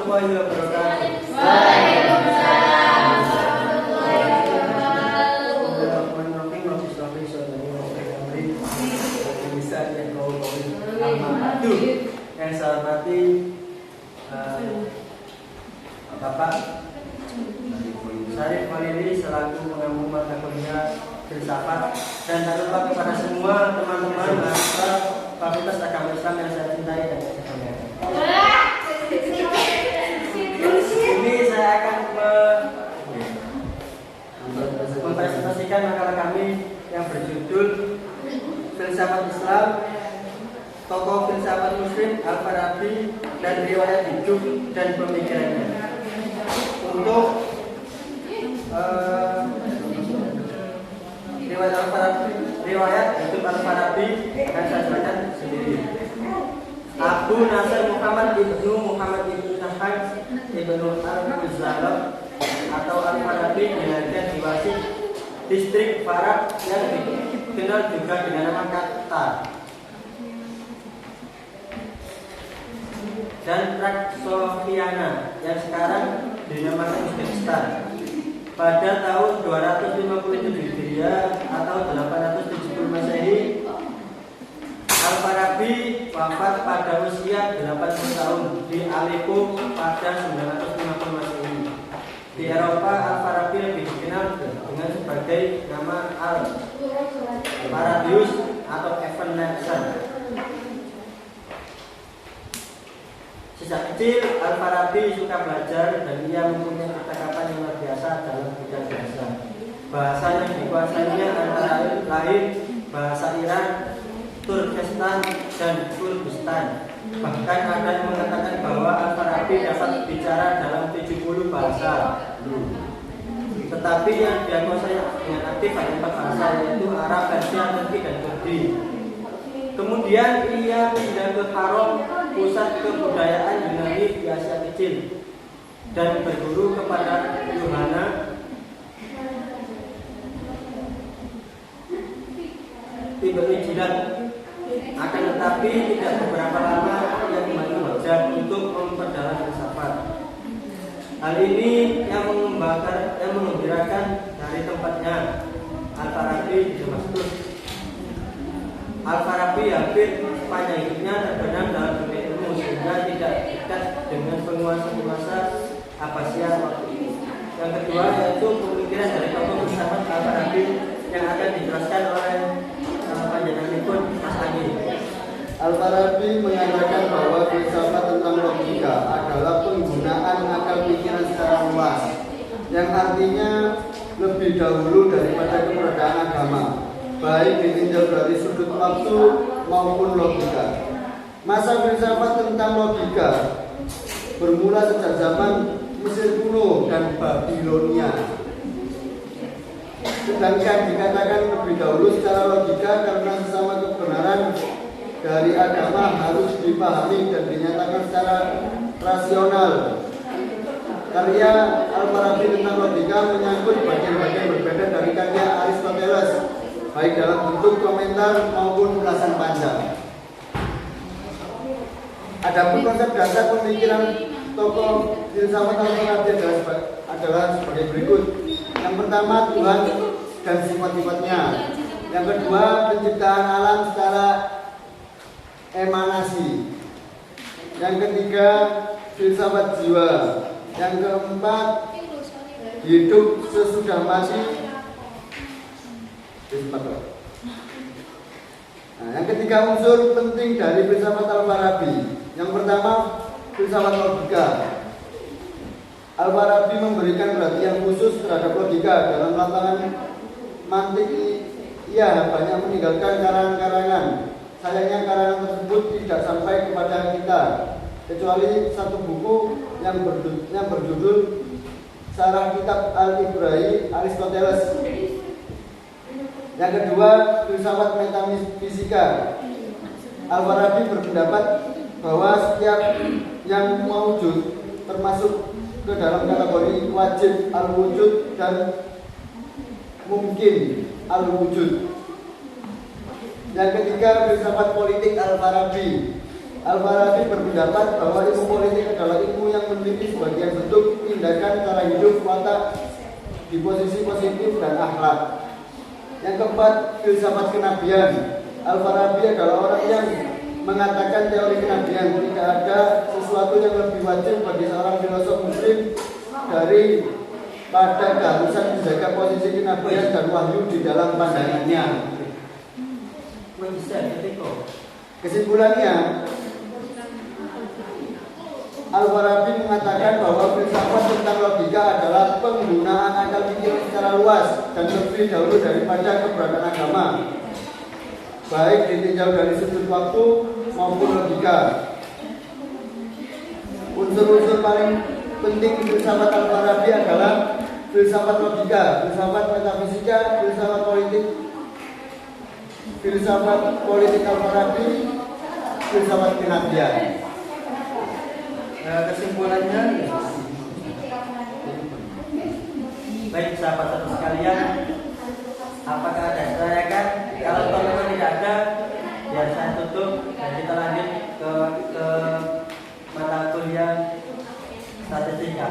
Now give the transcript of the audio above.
warahmatullahi wabarakatuh. Waalaikumsalam. Yang saya hormati Bapak Syarif Khalili selaku pengampu mata kuliah filsafat, dan tak lupa kepada semua teman-teman mahasiswa Fakultas Agama Islam yang saya cintai dan saya banggakan. Ini saya akan mempresentasikan makalah kami yang berjudul Filsafat Islam, Tokoh Filsafat Muslim Al-Farabi dan Riwayat Hidup dan Pemikirannya. Untuk riwayat hidup Al-Farabi akan saya jelaskan sendiri. Abu Nasr Muhammad ibnu Nahar ibnu Al-Muzalab atau Al-Farabi dilahirkan di Wasi, distrik Farab yang dikenal juga dengan nama Qatar dan Raksofiana yang sekarang dinamakan Uzbekistan pada tahun 257 Hijriah atau 870 Masehi. Al-Farabi wafat pada usia 80 tahun di Aleppo pada 950 Masehi. Di Eropa, Al-Farabi lebih dikenal dengan sebagai nama Al-Farabius atau Evanescent. Sejak kecil, Al-Farabi suka belajar dan ia mempunyai kecakapan yang luar biasa dalam bidang bahasa. Bahasa yang dikuasainya antara lain bahasa Iran, Turkestan, dan Kurdistan. Bahkan ada yang mengatakan bahwa Al-Farabi dapat bicara dalam 70 bahasa. Tetapi yang dia kuasai dengan aktif hanya 4 bahasa, yaitu Arab, Persia, Turki, dan Kurdi. Kemudian ia pindah ke Haram, pusat kebudayaan Yunani di Asia Kecil, dan berguru kepada Yohana Ibnu Jilat. Akan tetapi tidak beberapa lama ia kembali belajar untuk memperdalam filsafat. Hal ini yang mengembirakan dari tempatnya Al-Farabi di Damaskus. Al-Farabi hampir sepanjang hidupnya terbenam dalam dunia ilmu sehingga tidak dekat dengan penguasa-penguasa Abbasiyah waktu itu. Yang kedua yaitu pemikiran dari tokoh filsafat Al-Farabi yang akan dijelaskan oleh panjenenganipun Mas Agi. Al-Farabi mengatakan bahwa filsafat tentang logika adalah penggunaan akal pikiran secara luas, yang artinya lebih dahulu daripada keberadaan agama, baik ditinjau dari sudut waktu maupun logika. Masa filsafat tentang logika bermula sejak zaman Mesir kuno dan Babilonia. Sedangkan dikatakan lebih dahulu secara logika karena sesama kebenaran dari agama harus dipahami dan dinyatakan secara rasional. Karya Al-Farabi tentang logika menyangkut bagian-bagian berbeda dari karya Aristoteles, baik dalam bentuk komentar maupun ulasan panjang. Adapun konsep dasar pemikiran tokoh filsafat Al-Farabi adalah sebagai berikut. Yang pertama, Tuhan dan sifat-sifatnya. Yang kedua, penciptaan alam secara emanasi. Yang ketiga, filsafat jiwa. Yang keempat, hidup sesudah mati. Nah, yang ketiga unsur penting dari filsafat Al-Farabi. Yang pertama, filsafat logika. Al-Farabi memberikan perhatian khusus terhadap logika dalam rantangan mantik. Ia banyak meninggalkan karangan-karangan. Sayangnya karangan tersebut tidak sampai kepada kita, kecuali satu buku yang berjudul Syarah Kitab Al-Ibrani Aristoteles. Yang kedua, filsafat metafisika. Al-Farabi berpendapat bahwa setiap yang mewujud termasuk ke dalam kategori wajib al-wujud dan mungkin al-wujud. Yang ketiga, filsafat politik Al-Farabi. Al-Farabi berpendapat bahwa ilmu politik adalah ilmu yang memiliki sebagai bentuk tindakan cara hidup watak di posisi positif dan akhlak. Yang keempat, filsafat kenabian. Al-Farabi adalah orang yang mengatakan teori kenabian. Tidak ada sesuatu yang lebih wajib bagi seorang filosof muslim daripada keharusan menjaga posisi kenabian dan wahyu di dalam pandangannya. Kesimpulannya, Al-Farabi mengatakan bahwa filsafat tentang logika adalah penggunaan akal pikir secara luas dan lebih dahulu daripada keberadaan agama, baik ditinjau dari sudut waktu maupun logika. Unsur-unsur paling penting filsafat Al-Farabi adalah filsafat logika, filsafat metafisika, filsafat politik Al-Farabi, filsafat kenabian. Kesimpulannya, baik sahabat sekalian, apakah ada yang ditanyakan? Kalau memang tidak ada, biar saya tutup dan kita lanjut ke mata kuliah statistika.